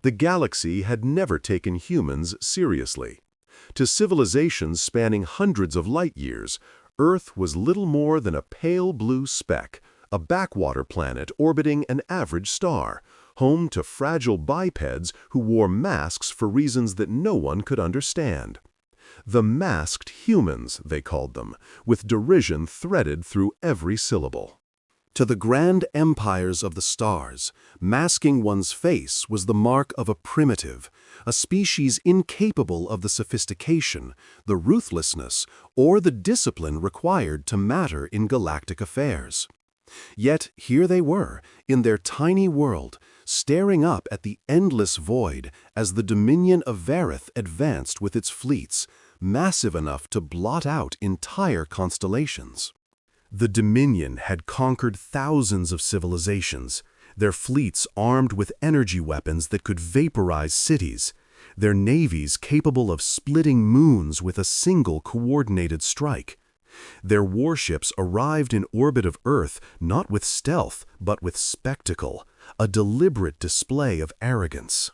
The galaxy had never taken humans seriously. To civilizations spanning hundreds of light-years, Earth was little more than a pale blue speck, a backwater planet orbiting an average star, home to fragile bipeds who wore masks for reasons that no one could understand. The masked humans, they called them, with derision threaded through every syllable. To the grand empires of the stars, masking one's face was the mark of a primitive, a species incapable of the sophistication, the ruthlessness, or the discipline required to matter in galactic affairs. Yet here they were, in their tiny world, staring up at the endless void as the dominion of Vareth advanced with its fleets, massive enough to blot out entire constellations. The Dominion had conquered thousands of civilizations, their fleets armed with energy weapons that could vaporize cities, their navies capable of splitting moons with a single coordinated strike. Their warships arrived in orbit of Earth not with stealth, but with spectacle, a deliberate display of arrogance.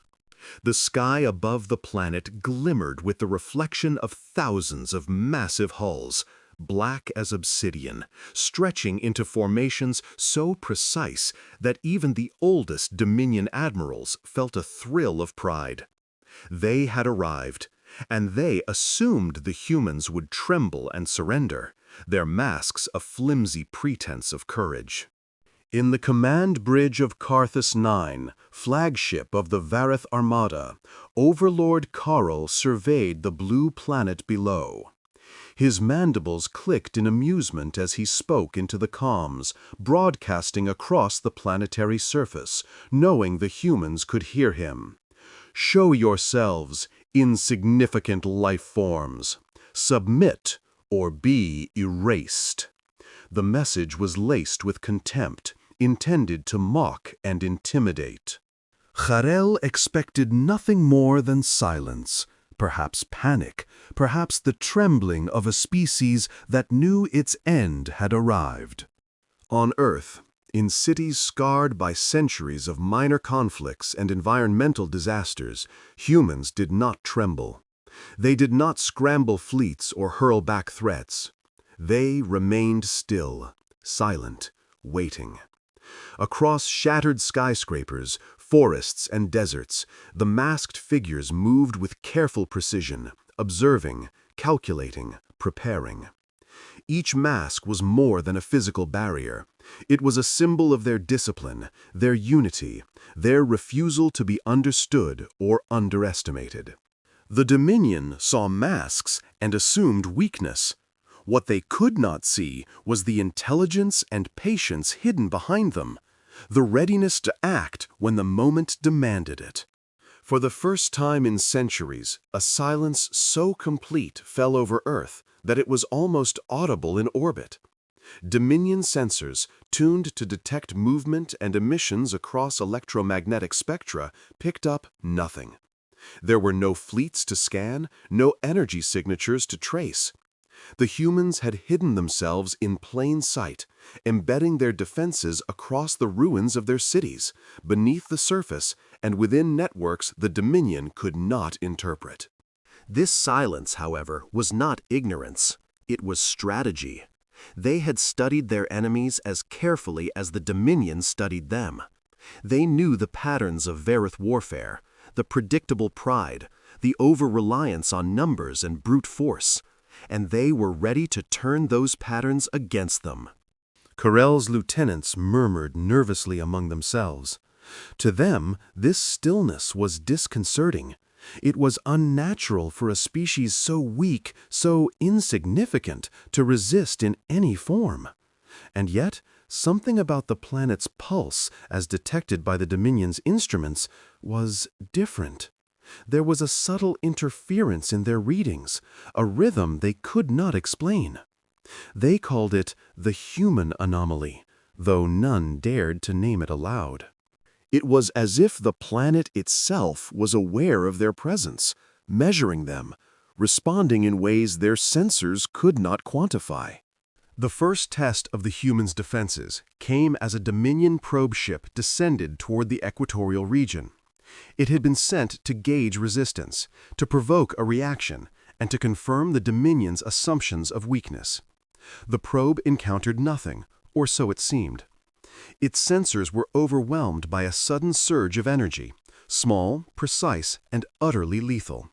The sky above the planet glimmered with the reflection of thousands of massive hulls, black as obsidian, stretching into formations so precise that even the oldest Dominion admirals felt a thrill of pride. They had arrived, and they assumed the humans would tremble and surrender, their masks a flimsy pretense of courage. In the command bridge of Karthus 9, flagship of the Vareth Armada, Overlord Karl surveyed the blue planet below. His mandibles clicked in amusement as he spoke into the comms, broadcasting across the planetary surface, knowing the humans could hear him. "Show yourselves, insignificant life forms. Submit or be erased." The message was laced with contempt, intended to mock and intimidate. Karel expected nothing more than silence, perhaps panic, perhaps the trembling of a species that knew its end had arrived. On Earth, in cities scarred by centuries of minor conflicts and environmental disasters, humans did not tremble. They did not scramble fleets or hurl back threats. They remained still, silent, waiting. Across shattered skyscrapers, forests, and deserts, the masked figures moved with careful precision, observing, calculating, preparing. Each mask was more than a physical barrier. It was a symbol of their discipline, their unity, their refusal to be understood or underestimated. The Dominion saw masks and assumed weakness. What they could not see was the intelligence and patience hidden behind them, the readiness to act when the moment demanded it. For the first time in centuries, a silence so complete fell over Earth that it was almost audible in orbit. Dominion sensors, tuned to detect movement and emissions across electromagnetic spectra, picked up nothing. There were no fleets to scan, no energy signatures to trace. The humans had hidden themselves in plain sight, embedding their defenses across the ruins of their cities, beneath the surface, and within networks the Dominion could not interpret. This silence, however, was not ignorance. It was strategy. They had studied their enemies as carefully as the Dominion studied them. They knew the patterns of Vareth warfare, the predictable pride, the over-reliance on numbers and brute force, and they were ready to turn those patterns against them. Karel's lieutenants murmured nervously among themselves. To them, this stillness was disconcerting. It was unnatural for a species so weak, so insignificant, to resist in any form. And yet, something about the planet's pulse, as detected by the Dominion's instruments, was different. There was a subtle interference in their readings, a rhythm they could not explain. They called it the human anomaly, though none dared to name it aloud. It was as if the planet itself was aware of their presence, measuring them, responding in ways their sensors could not quantify. The first test of the humans' defenses came as a Dominion probe ship descended toward the equatorial region. It had been sent to gauge resistance, to provoke a reaction, and to confirm the Dominion's assumptions of weakness. The probe encountered nothing, or so it seemed. Its sensors were overwhelmed by a sudden surge of energy, small, precise, and utterly lethal.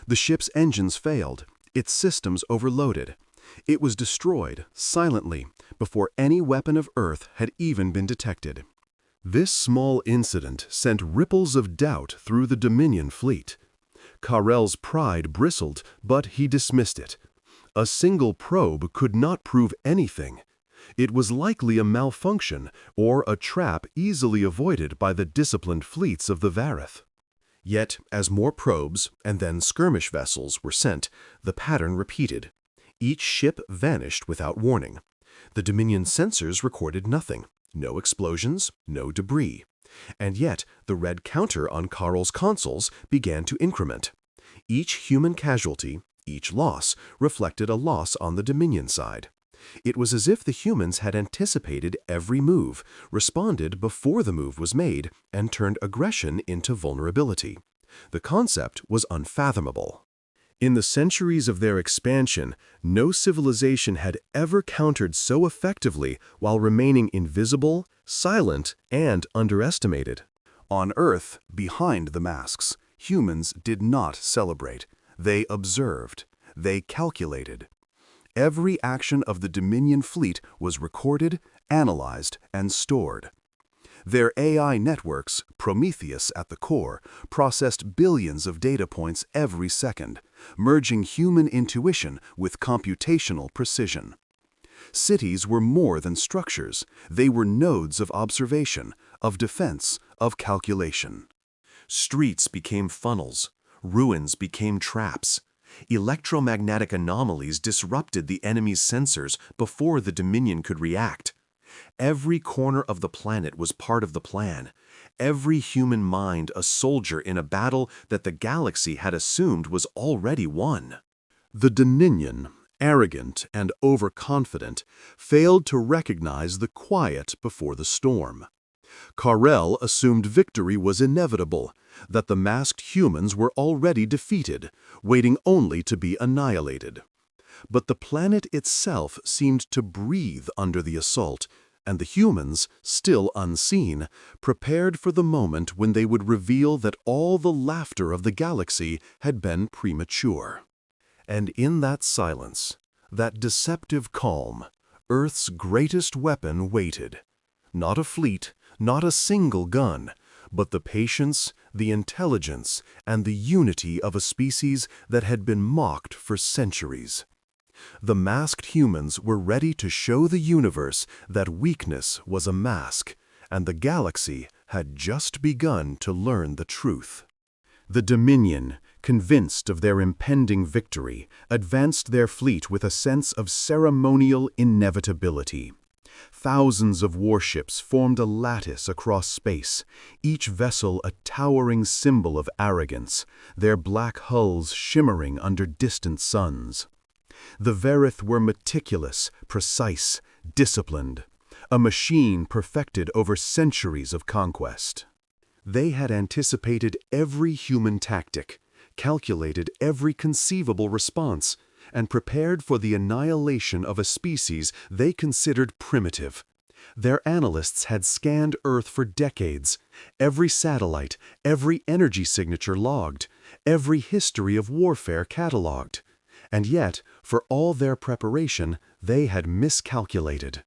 The ship's engines failed, its systems overloaded. It was destroyed, silently, before any weapon of Earth had even been detected. This small incident sent ripples of doubt through the Dominion fleet. Carrel's pride bristled, but he dismissed it. A single probe could not prove anything. It was likely a malfunction or a trap easily avoided by the disciplined fleets of the Vareth. Yet, as more probes and then skirmish vessels were sent, the pattern repeated. Each ship vanished without warning. The Dominion sensors recorded nothing. No explosions, no debris. And yet, the red counter on Carrel's consoles began to increment. Each human casualty, each loss, reflected a loss on the Dominion side. It was as if the humans had anticipated every move, responded before the move was made, and turned aggression into vulnerability. The concept was unfathomable. In the centuries of their expansion, no civilization had ever countered so effectively while remaining invisible, silent, and underestimated. On Earth, behind the masks, humans did not celebrate. They observed. They calculated. Every action of the Dominion fleet was recorded, analyzed, and stored. Their AI networks, Prometheus at the core, processed billions of data points every second, merging human intuition with computational precision. Cities were more than structures. They were nodes of observation, of defense, of calculation. Streets became funnels. Ruins became traps. Electromagnetic anomalies disrupted the enemy's sensors before the Dominion could react. Every corner of the planet was part of the plan. Every human mind a soldier in a battle that the galaxy had assumed was already won. The Dominion, arrogant and overconfident, failed to recognize the quiet before the storm. Carrel assumed victory was inevitable, that the masked humans were already defeated, waiting only to be annihilated. But the planet itself seemed to breathe under the assault, and the humans, still unseen, prepared for the moment when they would reveal that all the laughter of the galaxy had been premature. And in that silence, that deceptive calm, Earth's greatest weapon waited. Not a fleet, not a single gun, but the patience, the intelligence, and the unity of a species that had been mocked for centuries. The masked humans were ready to show the universe that weakness was a mask, and the galaxy had just begun to learn the truth. The Dominion, convinced of their impending victory, advanced their fleet with a sense of ceremonial inevitability. Thousands of warships formed a lattice across space, each vessel a towering symbol of arrogance, their black hulls shimmering under distant suns. The Vareth were meticulous, precise, disciplined, a machine perfected over centuries of conquest. They had anticipated every human tactic, calculated every conceivable response, and prepared for the annihilation of a species they considered primitive. Their analysts had scanned Earth for decades, every satellite, every energy signature logged, every history of warfare catalogued. And yet, for all their preparation, they had miscalculated.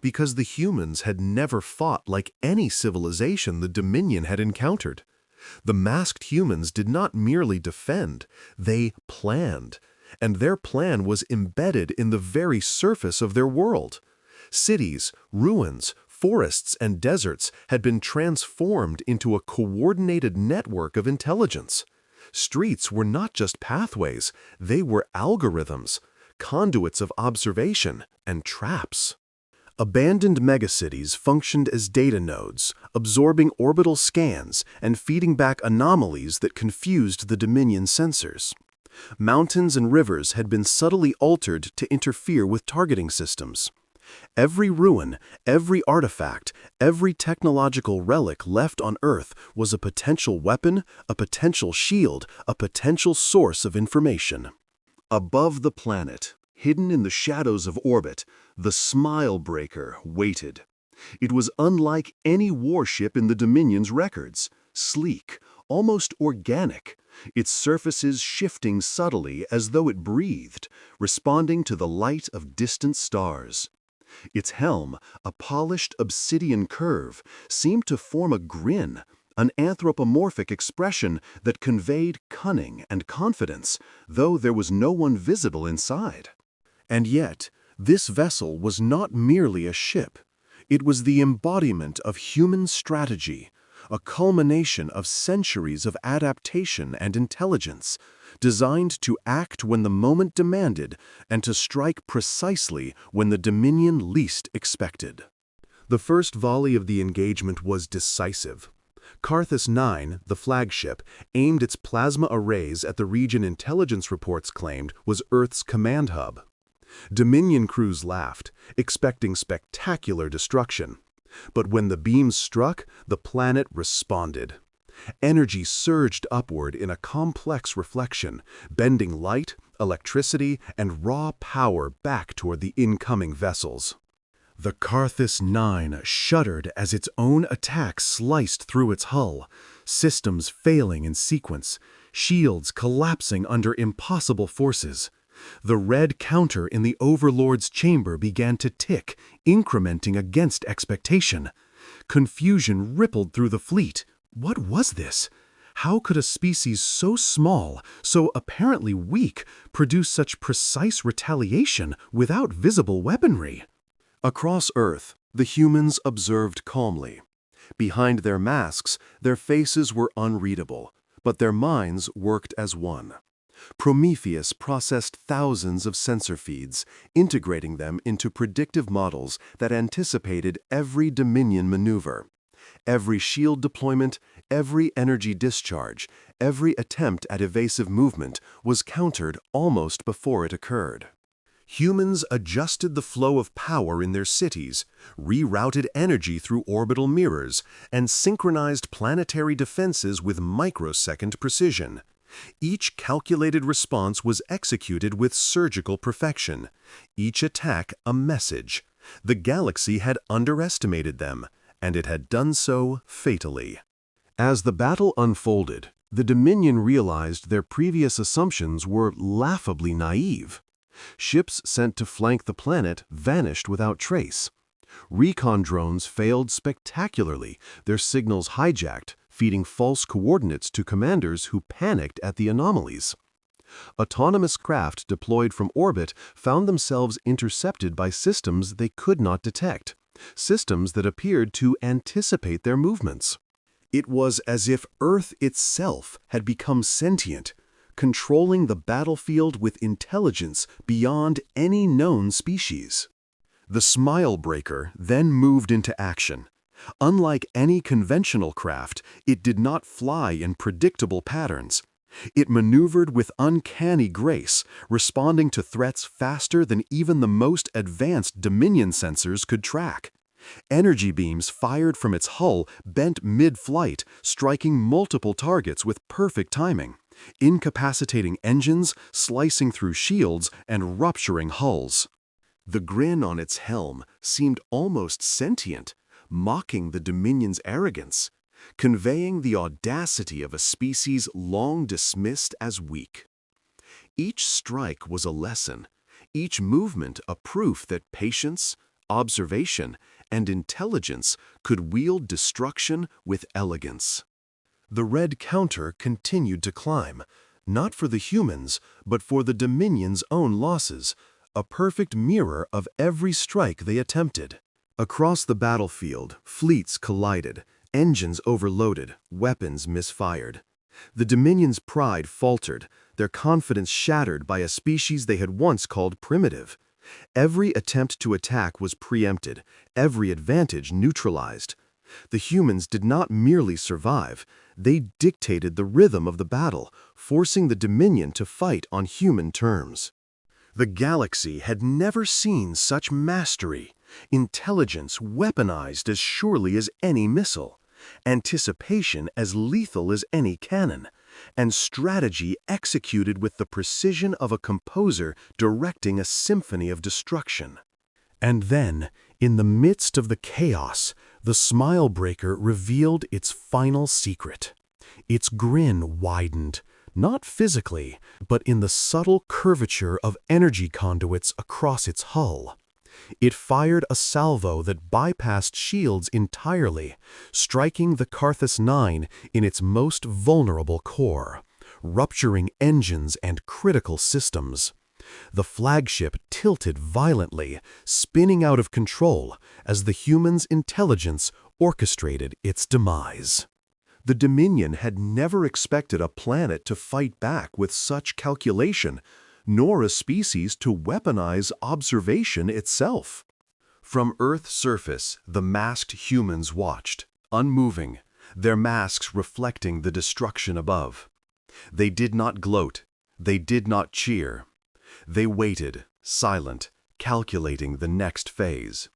Because the humans had never fought like any civilization the Dominion had encountered. The masked humans did not merely defend, they planned. And their plan was embedded in the very surface of their world. Cities, ruins, forests, and deserts had been transformed into a coordinated network of intelligence. Streets were not just pathways, they were algorithms, conduits of observation, and traps. Abandoned megacities functioned as data nodes, absorbing orbital scans and feeding back anomalies that confused the Dominion sensors. Mountains and rivers had been subtly altered to interfere with targeting systems. Every ruin, every artifact, every technological relic left on Earth was a potential weapon, a potential shield, a potential source of information. Above the planet, hidden in the shadows of orbit, the Smile Breaker waited. It was unlike any warship in the Dominion's records, sleek, almost organic, its surfaces shifting subtly as though it breathed, responding to the light of distant stars. Its helm, a polished obsidian curve, seemed to form a grin, an anthropomorphic expression that conveyed cunning and confidence, though there was no one visible inside. And yet, this vessel was not merely a ship. It was the embodiment of human strategy, a culmination of centuries of adaptation and intelligence, designed to act when the moment demanded and to strike precisely when the Dominion least expected. The first volley of the engagement was decisive. Karthus 9, the flagship, aimed its plasma arrays at the region intelligence reports claimed was Earth's command hub. Dominion crews laughed, expecting spectacular destruction. But when the beams struck, the planet responded. Energy surged upward in a complex reflection, bending light, electricity, and raw power back toward the incoming vessels. The Karthus 9 shuddered as its own attack sliced through its hull, systems failing in sequence, shields collapsing under impossible forces. The red counter in the Overlord's chamber began to tick, incrementing against expectation. Confusion rippled through the fleet. What was this? How could a species so small, so apparently weak, produce such precise retaliation without visible weaponry? Across Earth, the humans observed calmly. Behind their masks, their faces were unreadable, but their minds worked as one. Prometheus processed thousands of sensor feeds, integrating them into predictive models that anticipated every Dominion maneuver. Every shield deployment, every energy discharge, every attempt at evasive movement was countered almost before it occurred. Humans adjusted the flow of power in their cities, rerouted energy through orbital mirrors, and synchronized planetary defenses with microsecond precision. Each calculated response was executed with surgical perfection, each attack a message. The galaxy had underestimated them, and it had done so fatally. As the battle unfolded, the Dominion realized their previous assumptions were laughably naive. Ships sent to flank the planet vanished without trace. Recon drones failed spectacularly, their signals hijacked, feeding false coordinates to commanders who panicked at the anomalies. Autonomous craft deployed from orbit found themselves intercepted by systems they could not detect, systems that appeared to anticipate their movements. It was as if Earth itself had become sentient, controlling the battlefield with intelligence beyond any known species. The Smile Breaker then moved into action. Unlike any conventional craft, it did not fly in predictable patterns. It maneuvered with uncanny grace, responding to threats faster than even the most advanced Dominion sensors could track. Energy beams fired from its hull bent mid-flight, striking multiple targets with perfect timing, incapacitating engines, slicing through shields, and rupturing hulls. The grin on its helm seemed almost sentient, mocking the Dominion's arrogance, conveying the audacity of a species long dismissed as weak. Each strike was a lesson, each movement a proof that patience, observation, and intelligence could wield destruction with elegance. The red counter continued to climb, not for the humans, but for the Dominion's own losses, a perfect mirror of every strike they attempted. Across the battlefield, fleets collided, engines overloaded, weapons misfired. The Dominion's pride faltered, their confidence shattered by a species they had once called primitive. Every attempt to attack was preempted, every advantage neutralized. The humans did not merely survive, they dictated the rhythm of the battle, forcing the Dominion to fight on human terms. The galaxy had never seen such mastery, intelligence weaponized as surely as any missile, anticipation as lethal as any cannon, and strategy executed with the precision of a composer directing a symphony of destruction. And then, in the midst of the chaos, the smile breaker revealed its final secret. Its grin widened, not physically, but in the subtle curvature of energy conduits across its hull. It fired a salvo that bypassed shields entirely, striking the Karthus 9 in its most vulnerable core, rupturing engines and critical systems. The flagship tilted violently, spinning out of control as the human's intelligence orchestrated its demise. The Dominion had never expected a planet to fight back with such calculation, nor a species to weaponize observation itself. From Earth's surface, the masked humans watched, unmoving, their masks reflecting the destruction above. They did not gloat, they did not cheer. They waited, silent, calculating the next phase.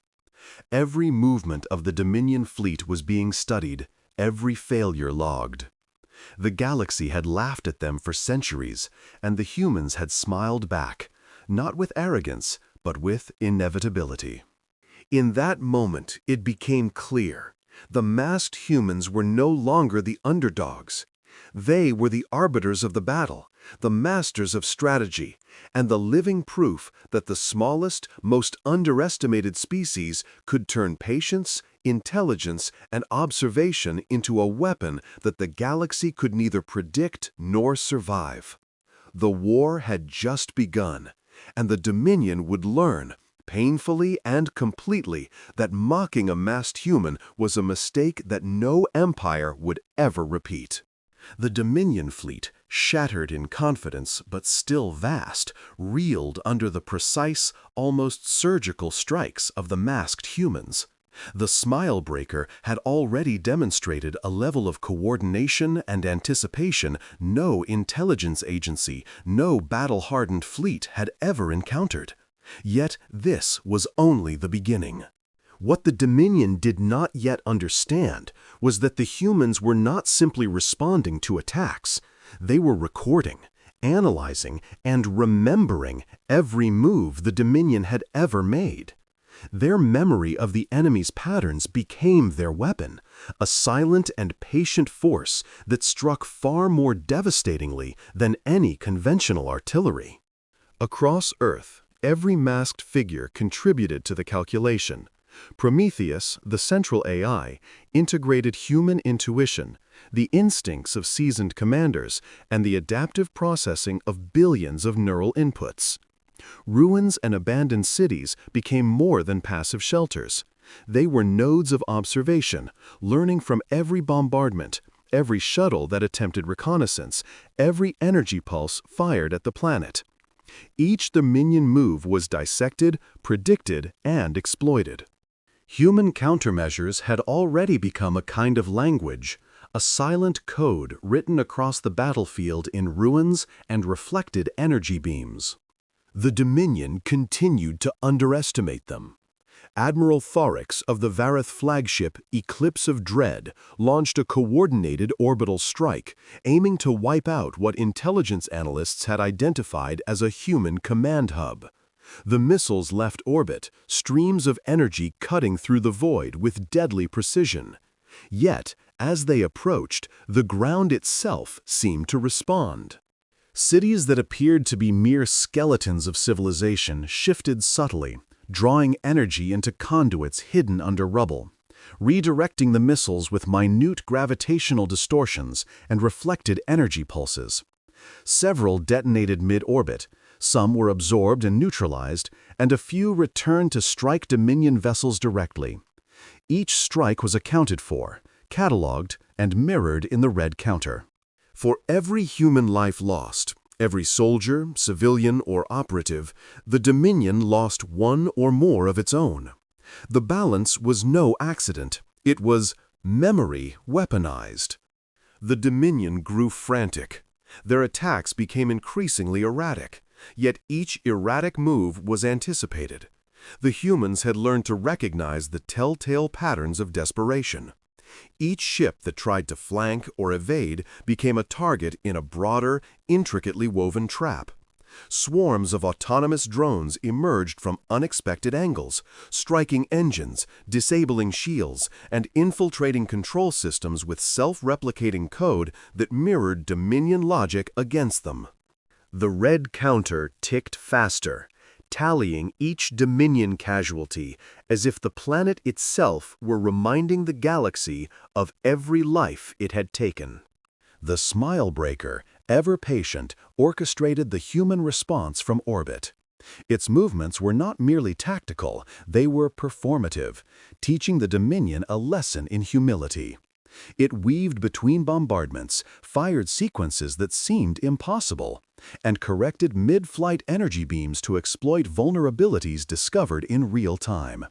Every movement of the Dominion fleet was being studied, every failure logged. The galaxy had laughed at them for centuries, and the humans had smiled back, not with arrogance, but with inevitability. In that moment, it became clear. The masked humans were no longer the underdogs. They were the arbiters of the battle, the masters of strategy, and the living proof that the smallest, most underestimated species could turn patience, intelligence, and observation into a weapon that the galaxy could neither predict nor survive. The war had just begun, and the Dominion would learn, painfully and completely, that mocking a masked human was a mistake that no empire would ever repeat. The Dominion fleet, shattered in confidence but still vast, reeled under the precise, almost surgical strikes of the masked humans. The smile breaker had already demonstrated a level of coordination and anticipation no intelligence agency, no battle-hardened fleet had ever encountered. Yet this was only the beginning. What the Dominion did not yet understand was that the humans were not simply responding to attacks. They were recording, analyzing, and remembering every move the Dominion had ever made. Their memory of the enemy's patterns became their weapon, a silent and patient force that struck far more devastatingly than any conventional artillery. Across Earth, every masked figure contributed to the calculation. Prometheus, the central AI, integrated human intuition, the instincts of seasoned commanders, and the adaptive processing of billions of neural inputs. Ruins and abandoned cities became more than passive shelters. They were nodes of observation, learning from every bombardment, every shuttle that attempted reconnaissance, every energy pulse fired at the planet. Each Dominion move was dissected, predicted, and exploited. Human countermeasures had already become a kind of language, a silent code written across the battlefield in ruins and reflected energy beams. The Dominion continued to underestimate them. Admiral Thorix of the Vareth flagship Eclipse of Dread launched a coordinated orbital strike, aiming to wipe out what intelligence analysts had identified as a human command hub. The missiles left orbit, streams of energy cutting through the void with deadly precision. Yet, as they approached, the ground itself seemed to respond. Cities that appeared to be mere skeletons of civilization shifted subtly, drawing energy into conduits hidden under rubble, redirecting the missiles with minute gravitational distortions and reflected energy pulses. Several detonated mid-orbit, some were absorbed and neutralized, and a few returned to strike Dominion vessels directly. Each strike was accounted for, cataloged, and mirrored in the red counter. For every human life lost, every soldier, civilian, or operative, the Dominion lost one or more of its own. The balance was no accident. It was memory weaponized. The Dominion grew frantic. Their attacks became increasingly erratic, yet each erratic move was anticipated. The humans had learned to recognize the telltale patterns of desperation. Each ship that tried to flank or evade became a target in a broader, intricately woven trap. Swarms of autonomous drones emerged from unexpected angles, striking engines, disabling shields, and infiltrating control systems with self-replicating code that mirrored Dominion logic against them. The red counter ticked faster, tallying each Dominion casualty as if the planet itself were reminding the galaxy of every life it had taken. The Smile Breaker, ever patient, orchestrated the human response from orbit. Its movements were not merely tactical, they were performative, teaching the Dominion a lesson in humility. It weaved between bombardments, fired sequences that seemed impossible, and corrected mid-flight energy beams to exploit vulnerabilities discovered in real time.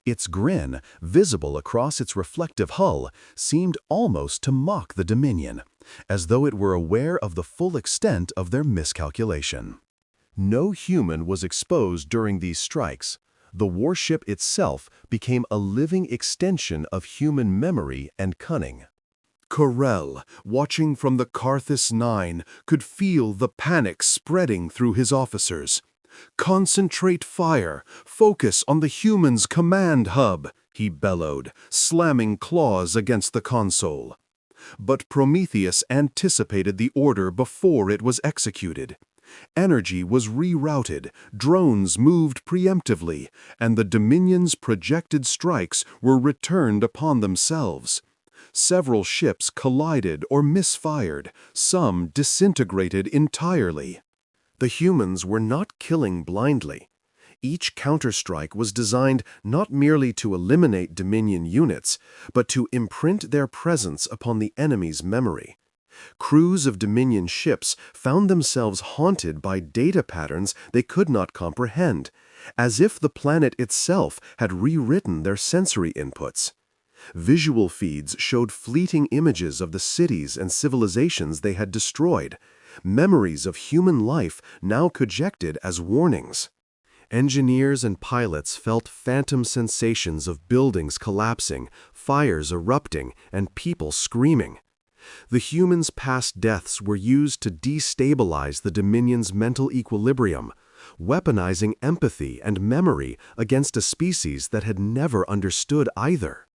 Its grin, visible across its reflective hull, seemed almost to mock the Dominion, as though it were aware of the full extent of their miscalculation. No human was exposed during these strikes. The warship itself became a living extension of human memory and cunning. Corell, watching from the Karthus 9, could feel the panic spreading through his officers. "Concentrate fire! Focus on the humans' command hub!" he bellowed, slamming claws against the console. But Prometheus anticipated the order before it was executed. Energy was rerouted, drones moved preemptively, and the Dominion's projected strikes were returned upon themselves. Several ships collided or misfired, some disintegrated entirely. The humans were not killing blindly. Each counterstrike was designed not merely to eliminate Dominion units, but to imprint their presence upon the enemy's memory. Crews of Dominion ships found themselves haunted by data patterns they could not comprehend, as if the planet itself had rewritten their sensory inputs. Visual feeds showed fleeting images of the cities and civilizations they had destroyed, memories of human life now projected as warnings. Engineers and pilots felt phantom sensations of buildings collapsing, fires erupting, and people screaming. The humans' past deaths were used to destabilize the Dominion's mental equilibrium, weaponizing empathy and memory against a species that had never understood either.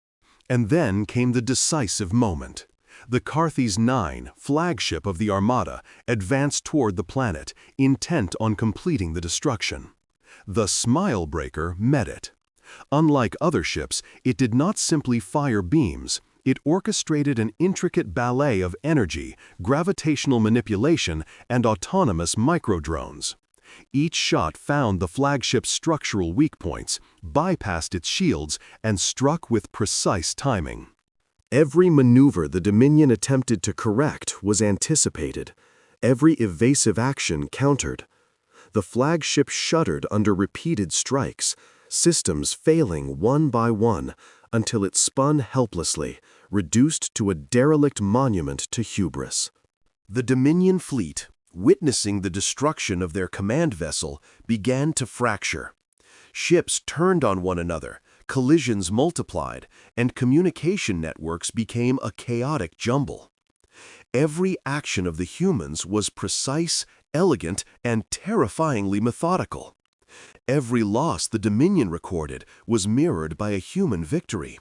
And then came the decisive moment. The Karthus 9, flagship of the Armada, advanced toward the planet, intent on completing the destruction. The Smile Breaker met it. Unlike other ships, it did not simply fire beams. It orchestrated an intricate ballet of energy, gravitational manipulation, and autonomous microdrones. Each shot found the flagship's structural weak points, bypassed its shields, and struck with precise timing. Every maneuver the Dominion attempted to correct was anticipated. Every evasive action countered. The flagship shuddered under repeated strikes, systems failing one by one, until it spun helplessly, reduced to a derelict monument to hubris. The Dominion fleet, witnessing the destruction of their command vessel, began to fracture. Ships turned on one another, collisions multiplied, and communication networks became a chaotic jumble. Every action of the humans was precise, elegant, and terrifyingly methodical. Every loss the Dominion recorded was mirrored by a human victory,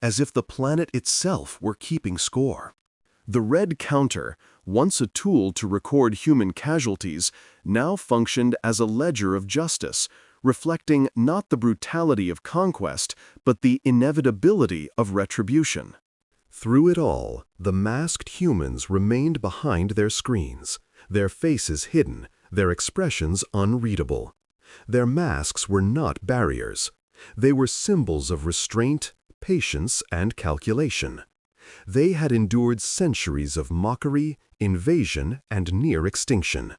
as if the planet itself were keeping score. The red counter, once a tool to record human casualties, now functioned as a ledger of justice, reflecting not the brutality of conquest, but the inevitability of retribution. Through it all, the masked humans remained behind their screens, their faces hidden, their expressions unreadable. Their masks were not barriers. They were symbols of restraint, patience, and calculation. They had endured centuries of mockery, invasion, and near extinction.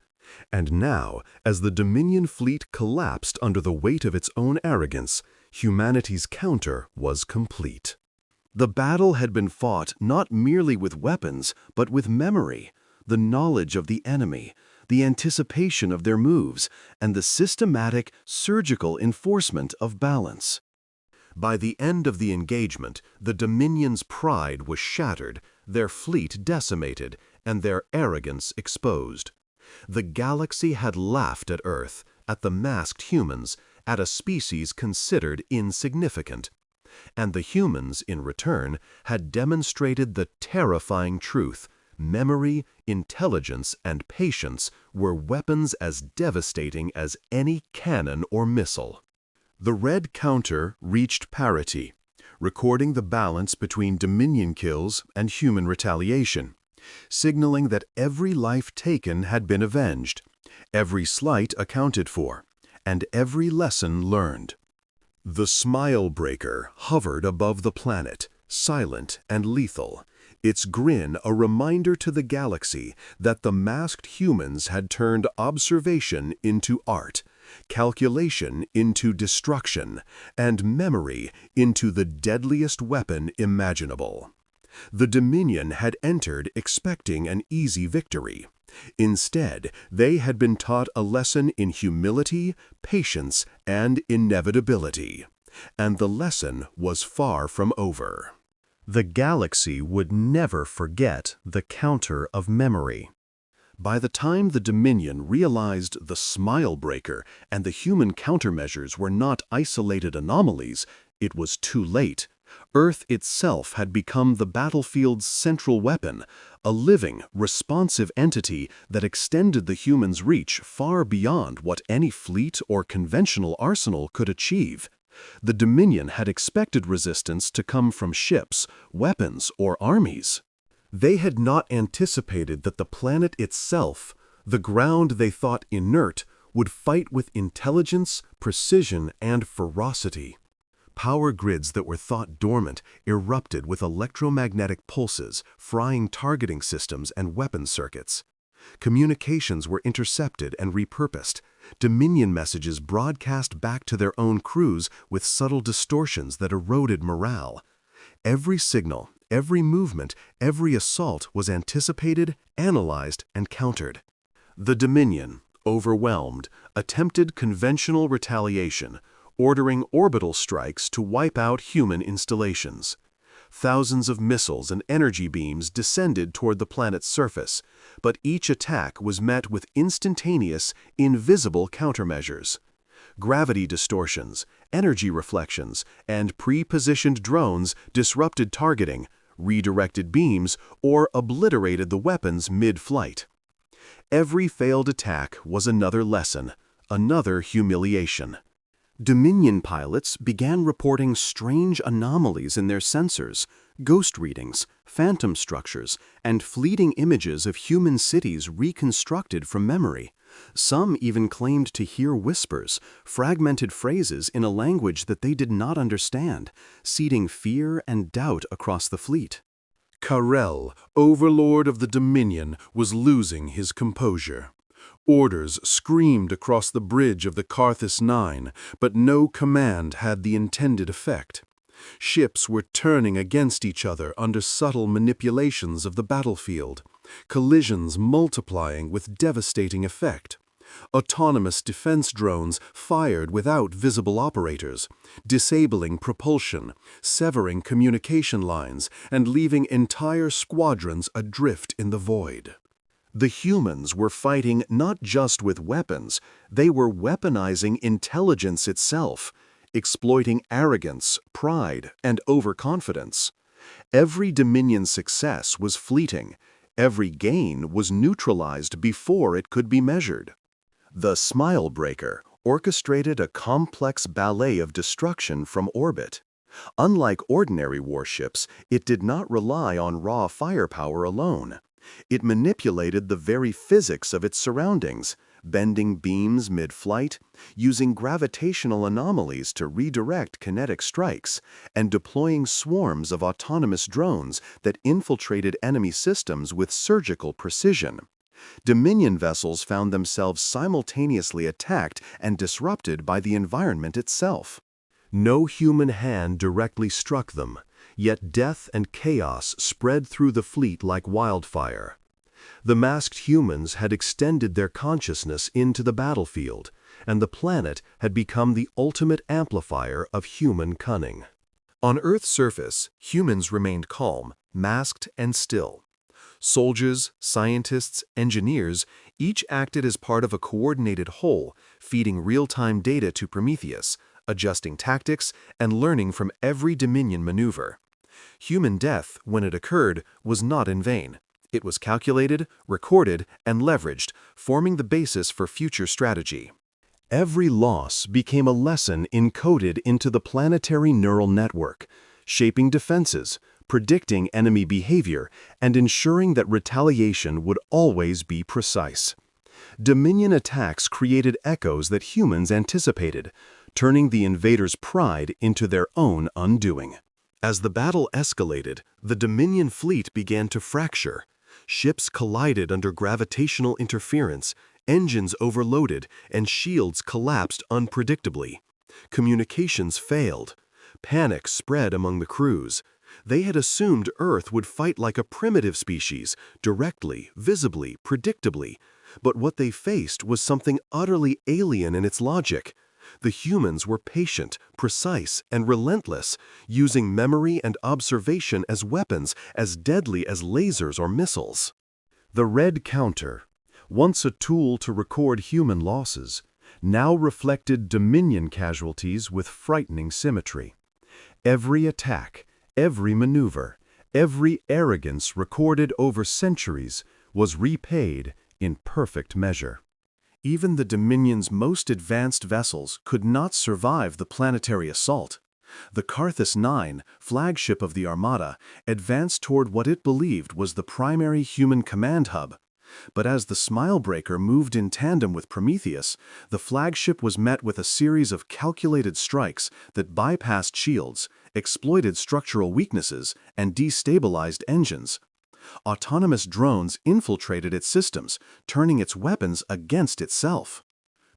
And now, as the Dominion fleet collapsed under the weight of its own arrogance, humanity's counter was complete. The battle had been fought not merely with weapons, but with memory, the knowledge of the enemy, the anticipation of their moves, and the systematic, surgical enforcement of balance. By the end of the engagement, the Dominion's pride was shattered, their fleet decimated, and their arrogance exposed. The galaxy had laughed at Earth, at the masked humans, at a species considered insignificant. And the humans, in return, had demonstrated the terrifying truth: memory, intelligence, and patience were weapons as devastating as any cannon or missile. The red counter reached parity, recording the balance between Dominion kills and human retaliation, signaling that every life taken had been avenged, every slight accounted for, and every lesson learned. The Smile Breaker hovered above the planet, silent and lethal, its grin a reminder to the galaxy that the masked humans had turned observation into art, calculation into destruction, and memory into the deadliest weapon imaginable. The Dominion had entered expecting an easy victory. Instead, they had been taught a lesson in humility, patience, and inevitability. And the lesson was far from over. The galaxy would never forget the counter of memory. By the time the Dominion realized the Smile Breaker and the human countermeasures were not isolated anomalies, it was too late. Earth itself had become the battlefield's central weapon, a living, responsive entity that extended the humans' reach far beyond what any fleet or conventional arsenal could achieve. The Dominion had expected resistance to come from ships, weapons, or armies. They had not anticipated that the planet itself, the ground they thought inert, would fight with intelligence, precision, and ferocity. Power grids that were thought dormant erupted with electromagnetic pulses, frying targeting systems and weapon circuits. Communications were intercepted and repurposed. Dominion messages broadcast back to their own crews with subtle distortions that eroded morale. Every signal, every movement, every assault was anticipated, analyzed, and countered. The Dominion, overwhelmed, attempted conventional retaliation, ordering orbital strikes to wipe out human installations. Thousands of missiles and energy beams descended toward the planet's surface, but each attack was met with instantaneous, invisible countermeasures. Gravity distortions, energy reflections, and pre-positioned drones disrupted targeting, redirected beams, or obliterated the weapons mid-flight. Every failed attack was another lesson, another humiliation. Dominion pilots began reporting strange anomalies in their sensors, ghost readings, phantom structures, and fleeting images of human cities reconstructed from memory. Some even claimed to hear whispers, fragmented phrases in a language that they did not understand, seeding fear and doubt across the fleet. Karel, overlord of the Dominion, was losing his composure. Orders screamed across the bridge of the Karthus 9, but no command had the intended effect. Ships were turning against each other under subtle manipulations of the battlefield, collisions multiplying with devastating effect. Autonomous defense drones fired without visible operators, disabling propulsion, severing communication lines, and leaving entire squadrons adrift in the void. The humans were fighting not just with weapons, they were weaponizing intelligence itself, exploiting arrogance, pride, and overconfidence. Every Dominion success was fleeting, every gain was neutralized before it could be measured. The Smile Breaker orchestrated a complex ballet of destruction from orbit. Unlike ordinary warships, it did not rely on raw firepower alone. It manipulated the very physics of its surroundings, bending beams mid-flight, using gravitational anomalies to redirect kinetic strikes, and deploying swarms of autonomous drones that infiltrated enemy systems with surgical precision. Dominion vessels found themselves simultaneously attacked and disrupted by the environment itself. No human hand directly struck them, yet death and chaos spread through the fleet like wildfire. The masked humans had extended their consciousness into the battlefield, and the planet had become the ultimate amplifier of human cunning. On Earth's surface, humans remained calm, masked, and still. Soldiers, scientists, engineers each acted as part of a coordinated whole, feeding real-time data to Prometheus, adjusting tactics, and learning from every Dominion maneuver. Human death, when it occurred, was not in vain. It was calculated, recorded, and leveraged, forming the basis for future strategy. Every loss became a lesson encoded into the planetary neural network, shaping defenses, predicting enemy behavior, and ensuring that retaliation would always be precise. Dominion attacks created echoes that humans anticipated, turning the invaders' pride into their own undoing. As the battle escalated, the Dominion fleet began to fracture. Ships collided under gravitational interference, engines overloaded, and shields collapsed unpredictably. Communications failed. Panic spread among the crews. They had assumed Earth would fight like a primitive species, directly, visibly, predictably. But what they faced was something utterly alien in its logic. The humans were patient, precise, and relentless, using memory and observation as weapons as deadly as lasers or missiles. The red counter, once a tool to record human losses, now reflected Dominion casualties with frightening symmetry. Every attack, every maneuver, every arrogance recorded over centuries was repaid in perfect measure. Even the Dominion's most advanced vessels could not survive the planetary assault. The Carthus 9, flagship of the Armada, advanced toward what it believed was the primary human command hub. But as the Smilebreaker moved in tandem with Prometheus, the flagship was met with a series of calculated strikes that bypassed shields, exploited structural weaknesses, and destabilized engines. Autonomous drones infiltrated its systems, turning its weapons against itself.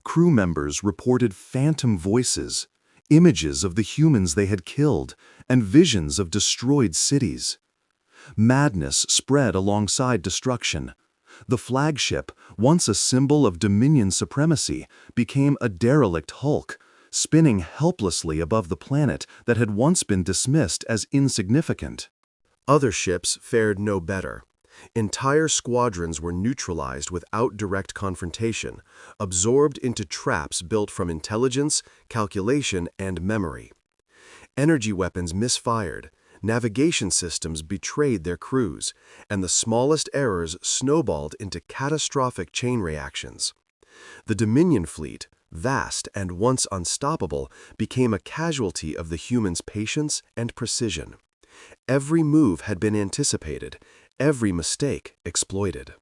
Crew members reported phantom voices, images of the humans they had killed, and visions of destroyed cities. Madness spread alongside destruction. The flagship, once a symbol of Dominion supremacy, became a derelict hulk, spinning helplessly above the planet that had once been dismissed as insignificant. Other ships fared no better. Entire squadrons were neutralized without direct confrontation, absorbed into traps built from intelligence, calculation, and memory. Energy weapons misfired, navigation systems betrayed their crews, and the smallest errors snowballed into catastrophic chain reactions. The Dominion fleet, vast and once unstoppable, became a casualty of the humans' patience and precision. Every move had been anticipated, every mistake exploited.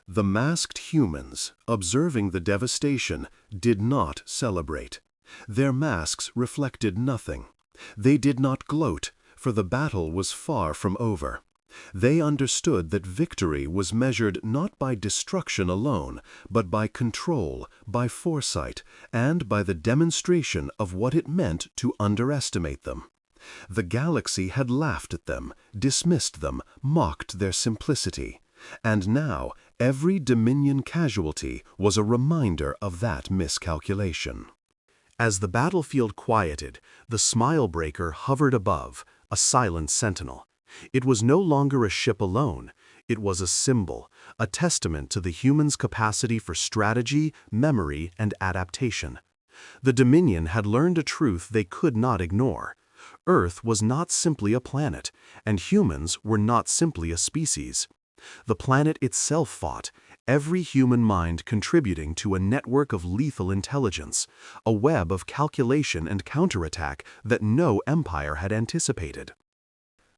The masked humans, observing the devastation, did not celebrate. Their masks reflected nothing. They did not gloat, for the battle was far from over. They understood that victory was measured not by destruction alone, but by control, by foresight, and by the demonstration of what it meant to underestimate them. The galaxy had laughed at them, dismissed them, mocked their simplicity. And now, every Dominion casualty was a reminder of that miscalculation. As the battlefield quieted, the Smilebreaker hovered above, a silent sentinel. It was no longer a ship alone. It was a symbol, a testament to the human's capacity for strategy, memory, and adaptation. The Dominion had learned a truth they could not ignore. Earth was not simply a planet, and humans were not simply a species. The planet itself fought, every human mind contributing to a network of lethal intelligence, a web of calculation and counterattack that no empire had anticipated.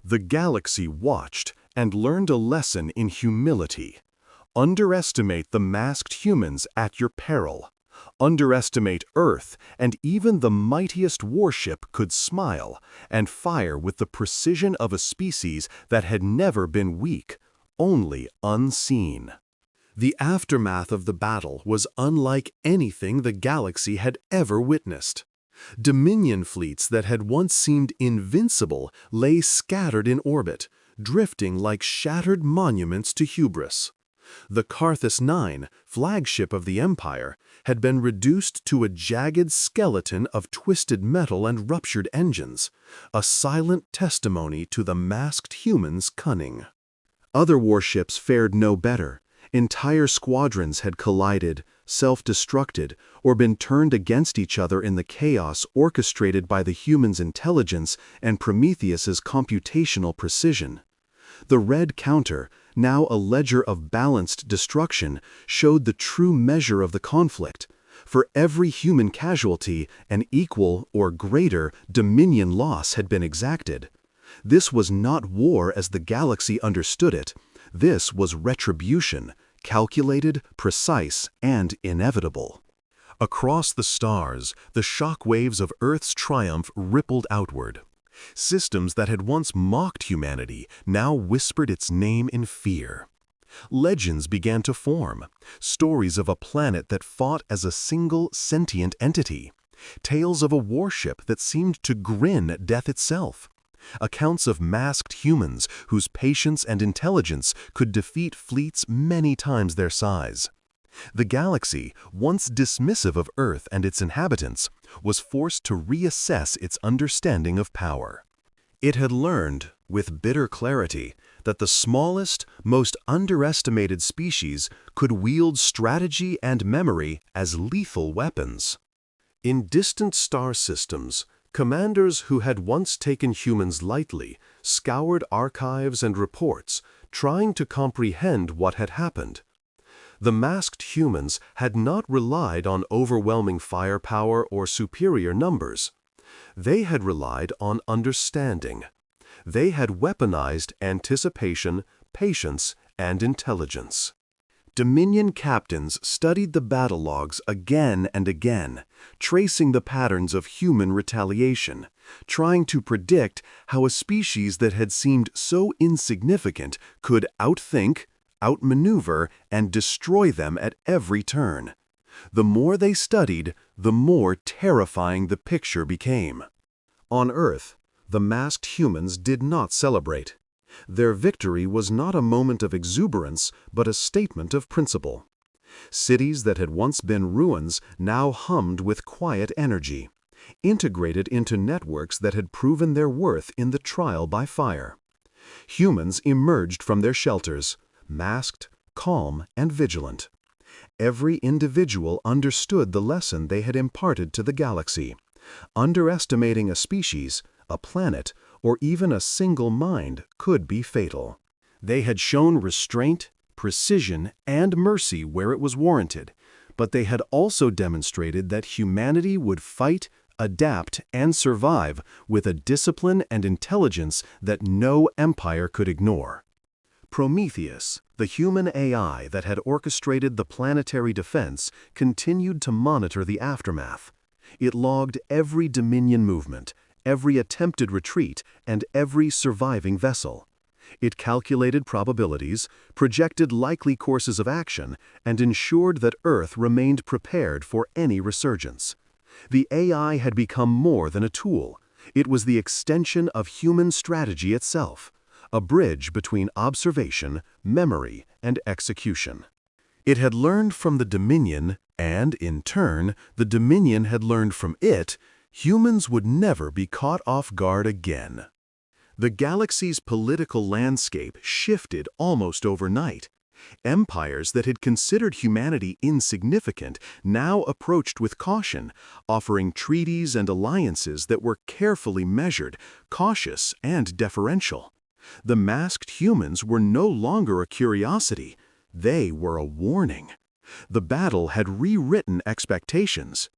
The galaxy watched and learned a lesson in humility. Underestimate the masked humans at your peril. Underestimate Earth, and even the mightiest warship could smile and fire with the precision of a species that had never been weak, only unseen. The aftermath of the battle was unlike anything the galaxy had ever witnessed. Dominion fleets that had once seemed invincible lay scattered in orbit, drifting like shattered monuments to hubris. The Karthus 9, flagship of the Empire, had been reduced to a jagged skeleton of twisted metal and ruptured engines, a silent testimony to the masked humans' cunning. Other warships fared no better. Entire squadrons had collided, self-destructed, or been turned against each other in the chaos orchestrated by the humans' intelligence and Prometheus's computational precision. The red counter, now a ledger of balanced destruction, showed the true measure of the conflict. For every human casualty, an equal or greater Dominion loss had been exacted. This was not war as the galaxy understood it. This was retribution, calculated, precise, and inevitable. Across the stars, the shock waves of Earth's triumph rippled outward. Systems that had once mocked humanity now whispered its name in fear. Legends began to form, stories of a planet that fought as a single sentient entity, tales of a warship that seemed to grin death itself, accounts of masked humans whose patience and intelligence could defeat fleets many times their size. The galaxy, once dismissive of Earth and its inhabitants, was forced to reassess its understanding of power. It had learned, with bitter clarity, that the smallest, most underestimated species could wield strategy and memory as lethal weapons. In distant star systems, commanders who had once taken humans lightly scoured archives and reports, trying to comprehend what had happened. The masked humans had not relied on overwhelming firepower or superior numbers. They had relied on understanding. They had weaponized anticipation, patience, and intelligence. Dominion captains studied the battle logs again and again, tracing the patterns of human retaliation, trying to predict how a species that had seemed so insignificant could outthink, outmaneuver, and destroy them at every turn. The more they studied, the more terrifying the picture became. On Earth, the masked humans did not celebrate. Their victory was not a moment of exuberance, but a statement of principle. Cities that had once been ruins now hummed with quiet energy, integrated into networks that had proven their worth in the trial by fire. Humans emerged from their shelters, masked, calm, and vigilant. Every individual understood the lesson they had imparted to the galaxy. Underestimating a species, a planet, or even a single mind could be fatal. They had shown restraint, precision, and mercy where it was warranted, but they had also demonstrated that humanity would fight, adapt, and survive with a discipline and intelligence that no empire could ignore. Prometheus, the human AI that had orchestrated the planetary defense, continued to monitor the aftermath. It logged every Dominion movement, every attempted retreat, and every surviving vessel. It calculated probabilities, projected likely courses of action, and ensured that Earth remained prepared for any resurgence. The AI had become more than a tool. It was the extension of human strategy itself, a bridge between observation, memory, and execution. It had learned from the Dominion, and, in turn, the Dominion had learned from it. Humans would never be caught off guard again. The galaxy's political landscape shifted almost overnight. Empires that had considered humanity insignificant now approached with caution, offering treaties and alliances that were carefully measured, cautious, and deferential. The masked humans were no longer a curiosity. They were a warning. The battle had rewritten expectations.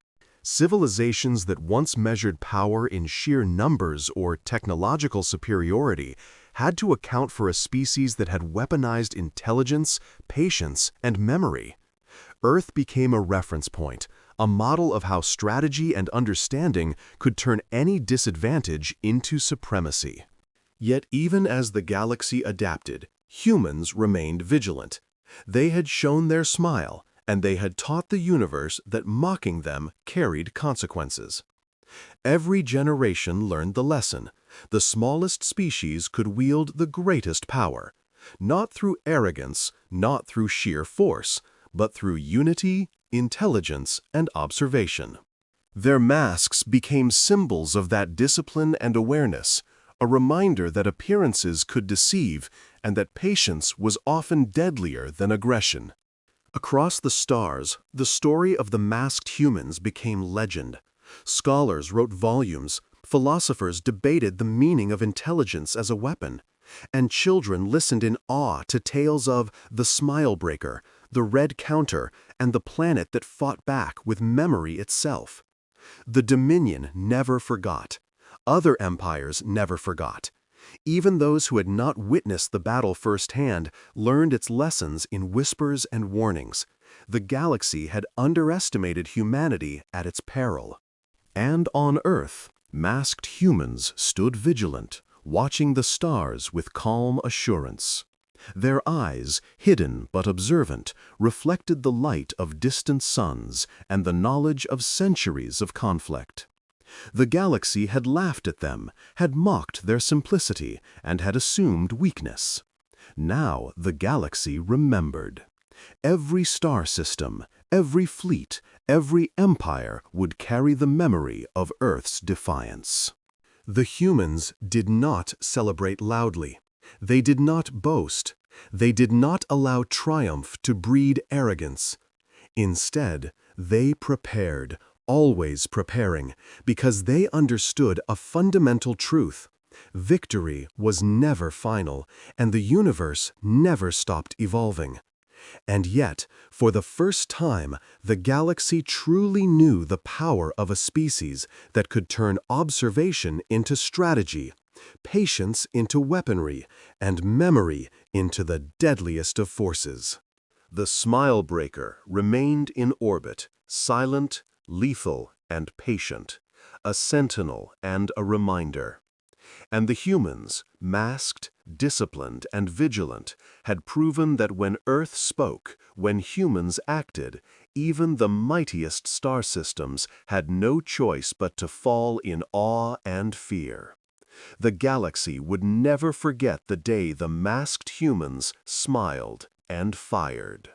Civilizations that once measured power in sheer numbers or technological superiority had to account for a species that had weaponized intelligence, patience, and memory. Earth became a reference point, a model of how strategy and understanding could turn any disadvantage into supremacy. Yet even as the galaxy adapted, humans remained vigilant. They had shown their smile, and they had taught the universe that mocking them carried consequences. Every generation learned the lesson. The smallest species could wield the greatest power. Not through arrogance, not through sheer force, but through unity, intelligence, and observation. Their masks became symbols of that discipline and awareness, a reminder that appearances could deceive and that patience was often deadlier than aggression. Across the stars, the story of the masked humans became legend. Scholars wrote volumes, philosophers debated the meaning of intelligence as a weapon, and children listened in awe to tales of the Smile Breaker, the Red Counter, and the planet that fought back with memory itself. The Dominion never forgot. Other empires never forgot. Even those who had not witnessed the battle firsthand learned its lessons in whispers and warnings. The galaxy had underestimated humanity at its peril. And on Earth, masked humans stood vigilant, watching the stars with calm assurance. Their eyes, hidden but observant, reflected the light of distant suns and the knowledge of centuries of conflict. The galaxy had laughed at them, had mocked their simplicity, and had assumed weakness. Now the galaxy remembered. Every star system, every fleet, every empire would carry the memory of Earth's defiance. The humans did not celebrate loudly. They did not boast. They did not allow triumph to breed arrogance. Instead, they prepared, always preparing, because they understood a fundamental truth. Victory was never final, and the universe never stopped evolving. And yet, for the first time, the galaxy truly knew the power of a species that could turn observation into strategy, patience into weaponry, and memory into the deadliest of forces. The Smile Breaker remained in orbit, silent, lethal, and patient, a sentinel and a reminder. And the humans, masked, disciplined, and vigilant, had proven that when Earth spoke, when humans acted, even the mightiest star systems had no choice but to fall in awe and fear. The galaxy would never forget the day the masked humans smiled and fired.